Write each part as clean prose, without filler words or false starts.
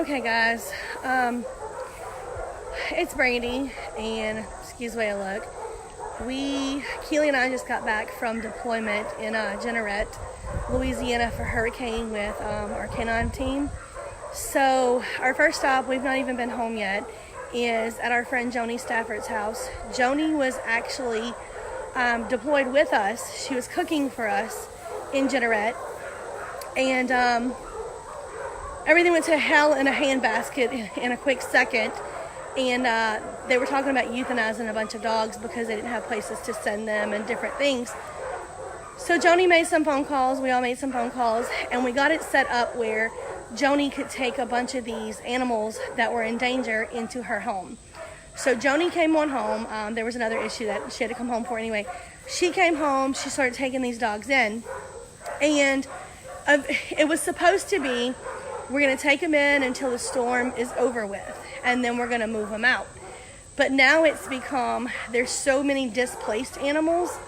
Okay, guys. It's Brandy, and excuse the way I look. Keely and I just got back from deployment in Jeanerette, Louisiana for hurricane with our canine team. So our first stop, we've not even been home yet, is at our friend Joni Stafford's house. Joni was actually deployed with us. She was cooking for us in Jeanerette, and everything went to hell in a handbasket in a quick second. And they were talking about euthanizing a bunch of dogs because they didn't have places to send them and different things. So Joni made some phone calls, we all made some phone calls, and we got it set up where Joni could take a bunch of these animals that were in danger into her home. So Joni came on home. There was another issue that she had to come home for anyway. She came home, she started taking these dogs in, and it was supposed to be, we're going to take them in until the storm is over with, and then we're going to move them out. But now it's become, there's so many displaced animals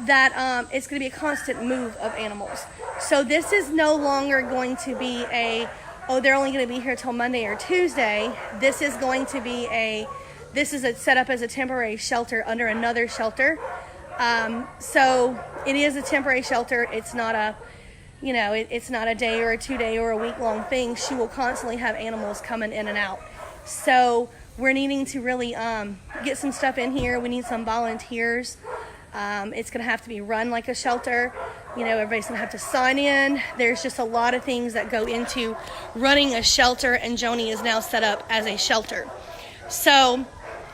that it's going to be a constant move of animals. So this is no longer going to be they're only going to be here till Monday or Tuesday. This is going to be set up as a temporary shelter under another shelter. So it is a temporary shelter. It's not it's not a day or a 2 day or a week long thing. She will constantly have animals coming in and out. So we're needing to really get some stuff in here. We need some volunteers. It's going to have to be run like a shelter. Everybody's going to have to sign in. There's just a lot of things that go into running a shelter, and Joni is now set up as a shelter. So I'm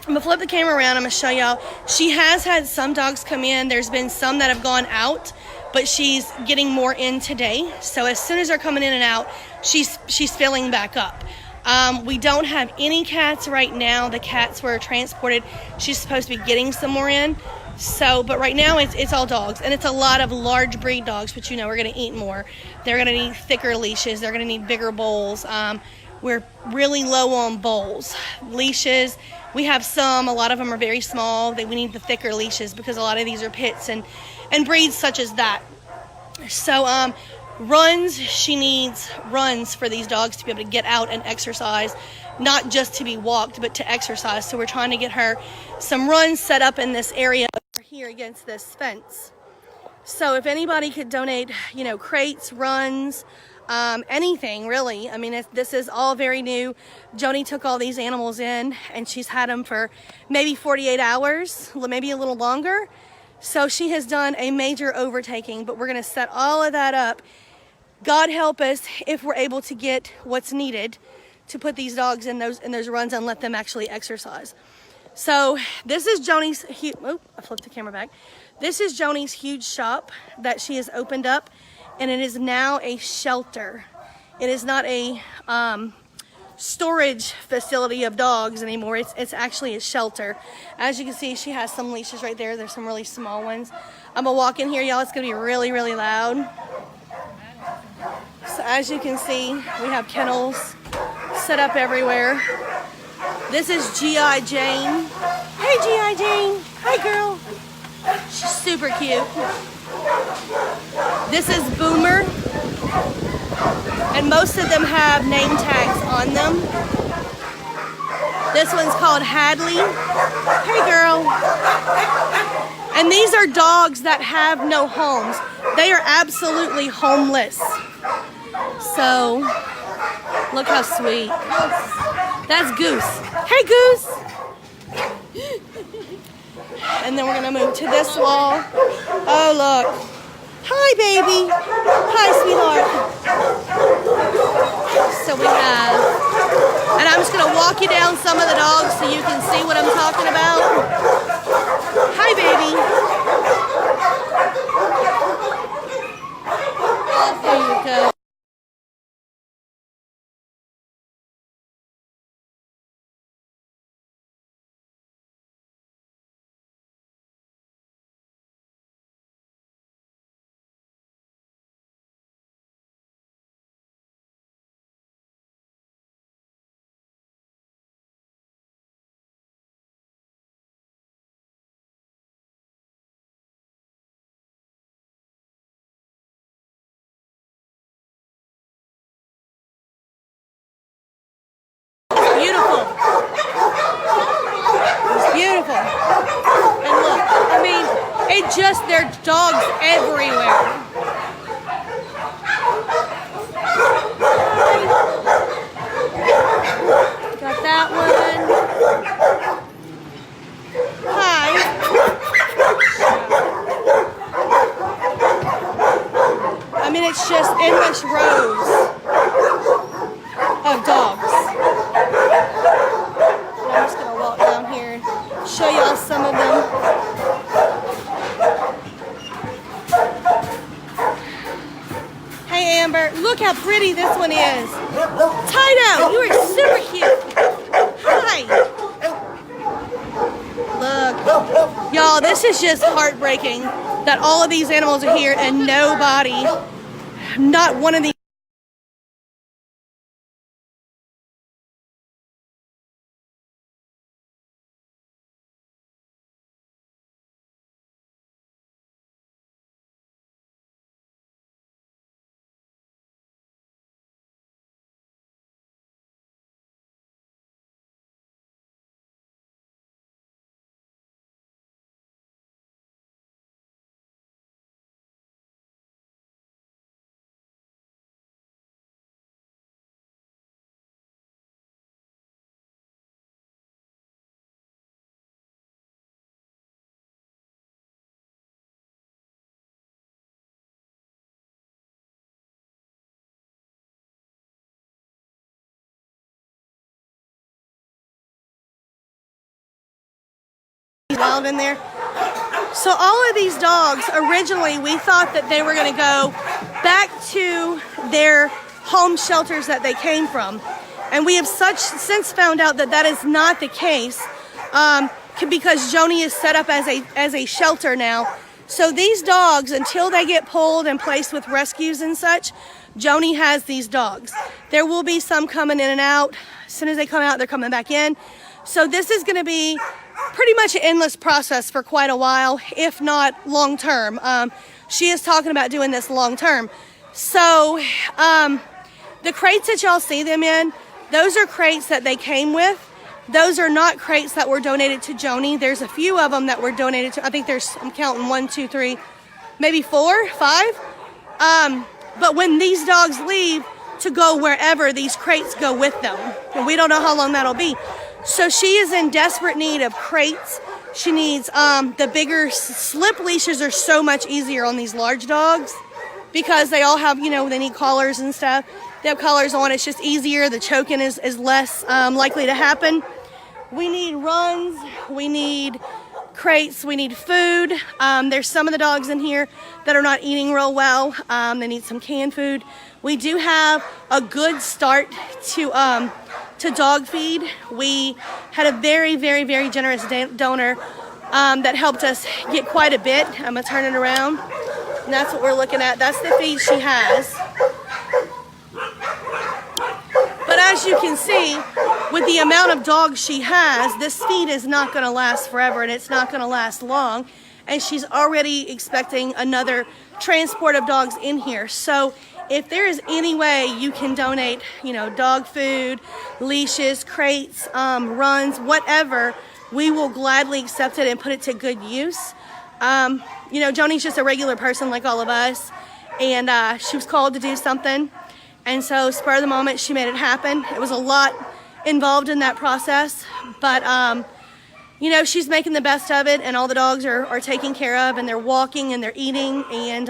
going to flip the camera around. I'm going to show y'all. She has had some dogs come in. There's been some that have gone out, but she's getting more in today. So as soon as they're coming in and out, she's filling back up. We don't have any cats right now. The cats were transported. She's supposed to be getting some more in. But right now it's all dogs, and it's a lot of large breed dogs, but we're going to eat more. They're going to need thicker leashes. They're going to need bigger bowls. We're really low on bowls. Leashes, we have some. A lot of them are very small. We need the thicker leashes because a lot of these are pits and breeds such as that. So runs, she needs runs for these dogs to be able to get out and exercise, not just to be walked, but to exercise. So we're trying to get her some runs set up in this area over here against this fence. So if anybody could donate, crates, runs, anything really. I mean, this is all very new. Joni took all these animals in, and she's had them for maybe 48 hours, maybe a little longer. So she has done a major overtaking, but we're going to set all of that up. God help us if we're able to get what's needed to put these dogs in those runs and let them actually exercise. So this is Joni's I flipped the camera back. This is Joni's huge shop that she has opened up, and it is now a shelter. It is not a storage facility of dogs anymore. It's actually a shelter. As you can see, she has some leashes right there. There's some really small ones. I'm gonna walk in here, y'all. It's gonna be really, really loud. So as you can see, we have kennels set up everywhere. This is G.I. Jane. Hey, G.I. Jane. Hi, girl. She's super cute. This is Boomer. And most of them have name tags on them. This one's called Hadley. Hey, girl. And these are dogs that have no homes. They are absolutely homeless. So, look how sweet. That's Goose. Hey, Goose. And then we're going to move to this wall. Oh, look. Hi, baby. Hi, sweetheart. So we have, and I'm just going to walk you down some of the dogs so you can see what I'm talking about. Hi, baby. There you go. beautiful. And look, I mean, there are dogs everywhere. Got that one. Hi. I mean, it's just endless rows of dogs. And I'm just gonna walk down here and show y'all some of them. Hey Amber, look how pretty this one is. Tito, you are super cute. Hi. Look, y'all, this is just heartbreaking that all of these animals are here and nobody, not one of these wild in there. So all of these dogs, originally we thought that they were going to go back to their home shelters that they came from. And we have since found out that that is not the case because Joni is set up as a shelter now. So these dogs, until they get pulled and placed with rescues and such, Joni has these dogs. There will be some coming in and out. As soon as they come out, they're coming back in. So this is going to be pretty much an endless process for quite a while, if not long term. She is talking about doing this long term. So the crates that y'all see them in, those are crates that they came with. Those are not crates that were donated to Joni. There's a few of them that were donated to, I think I'm counting 1, 2, 3, maybe 4, 5. But when these dogs leave to go wherever, these crates go with them. And we don't know how long that'll be. So she is in desperate need of crates. She needs the bigger slip leashes are so much easier on these large dogs because they all have, they need collars and stuff. They have collars on, it's just easier. The choking is less likely to happen. We need runs, we need crates, we need food. There's some of the dogs in here that are not eating real well. They need some canned food. We do have a good start to dog feed. We had a very, very, very generous donor that helped us get quite a bit. I'm gonna turn it around. And that's what we're looking at. That's the feed she has. But as you can see, with the amount of dogs she has, this feed is not gonna last forever and it's not gonna last long. And she's already expecting another transport of dogs in here. So if there is any way you can donate, dog food, leashes, crates, runs, whatever, we will gladly accept it and put it to good use. Joni's just a regular person like all of us, and she was called to do something. And so spur of the moment, she made it happen. It was a lot involved in that process, but she's making the best of it, and all the dogs are taken care of, and they're walking and they're eating, and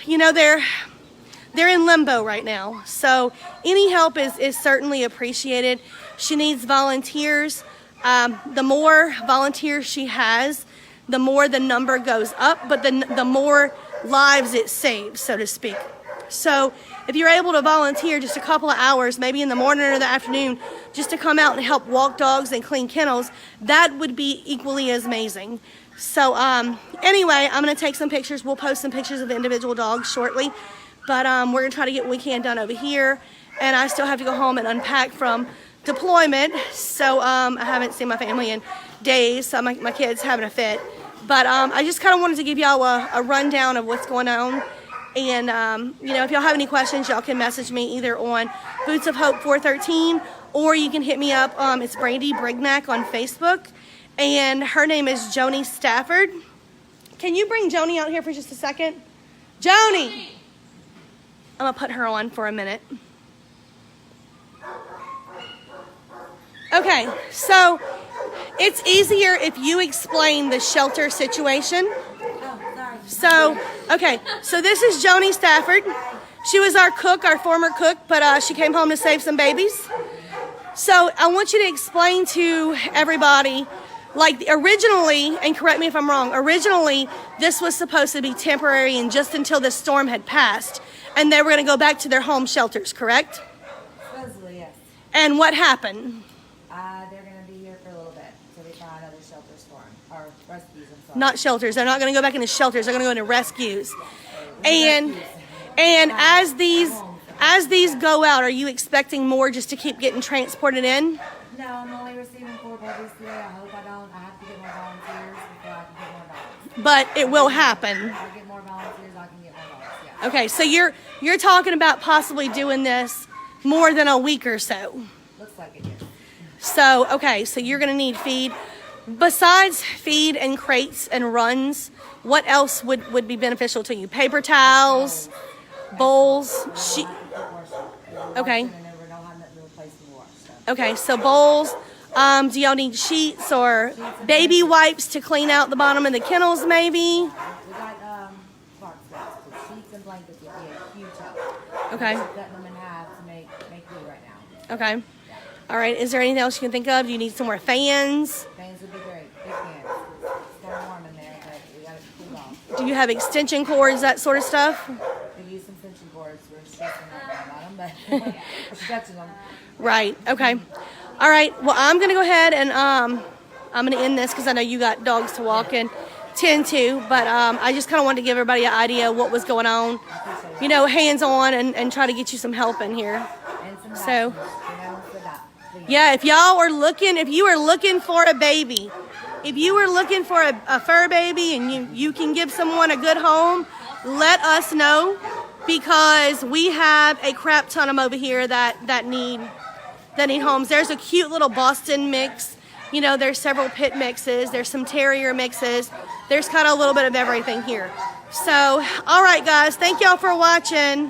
they're in limbo right now. So any help is certainly appreciated. She needs volunteers. The more volunteers she has, the more the number goes up, but the more lives it saves, so to speak. So if you're able to volunteer just a couple of hours, maybe in the morning or the afternoon, just to come out and help walk dogs and clean kennels, that would be equally as amazing. So anyway, I'm going to take some pictures. We'll post some pictures of the individual dogs shortly. But we're going to try to get what we can done over here. And I still have to go home and unpack from deployment. So I haven't seen my family in days. So my kids having a fit. But I just kind of wanted to give y'all a rundown of what's going on. And, if y'all have any questions, y'all can message me either on Boots of Hope 413 or you can hit me up. It's Brandy Brignac on Facebook. and her name is Joni Stafford. Can you bring Joni out here for just a second? Joni! I'm gonna put her on for a minute. Okay, so it's easier if you explain the shelter situation. Oh, sorry. So, okay, so this is Joni Stafford. She was our cook, our former cook, but she came home to save some babies. So I want you to explain to everybody, like originally, and correct me if I'm wrong, originally this was supposed to be temporary and just until the storm had passed, and they were going to go back to their home shelters, correct? Supposedly, yes. And what happened? They're going to be here for a little bit until they find other shelters for them, or rescues, I'm sorry. Not shelters. They're not going to go back into shelters. They're going to go into rescues. And as these go out, are you expecting more just to keep getting transported in? No, I'm only receiving 4 babies today. I hope I don't. I have to get more volunteers before I can get more dollars. But it will happen. If I get more volunteers, I can get more dollars, yeah. Okay, so you're talking about possibly doing this more than a week or so. Looks like it is. So, okay, so you're going to need feed. Besides feed and crates and runs, what else would be beneficial to you? Paper towels, bowls, okay. Okay, so bowls. Do y'all need sheets or baby wipes to clean out the bottom of the kennels maybe? We got box wraps, but sheets and blankets would be a huge help. Okay. We're cutting them in half to make glue right now. Okay. All right, is there anything else you can think of? Do you need some more fans? Fans would be great. Big fans. It's kind of warm in there, but we got it cooled off. Do you have extension cords, that sort of stuff? We use some tension cords. We're stretching on them, but we're stretching them. Right, okay. All right, well, I'm going to go ahead and I'm going to end this because I know you got dogs to walk and tend to, but I just kind of wanted to give everybody an idea of what was going on, you know, hands-on and try to get you some help in here. And some So, for that. yeah, if you are looking for a baby, if you are looking for a fur baby and you can give someone a good home, let us know because we have a crap ton of them over here that need homes. There's a cute little Boston mix. You know, there's several pit mixes. There's some terrier mixes. There's kind of a little bit of everything here. So, all right, guys. Thank y'all for watching.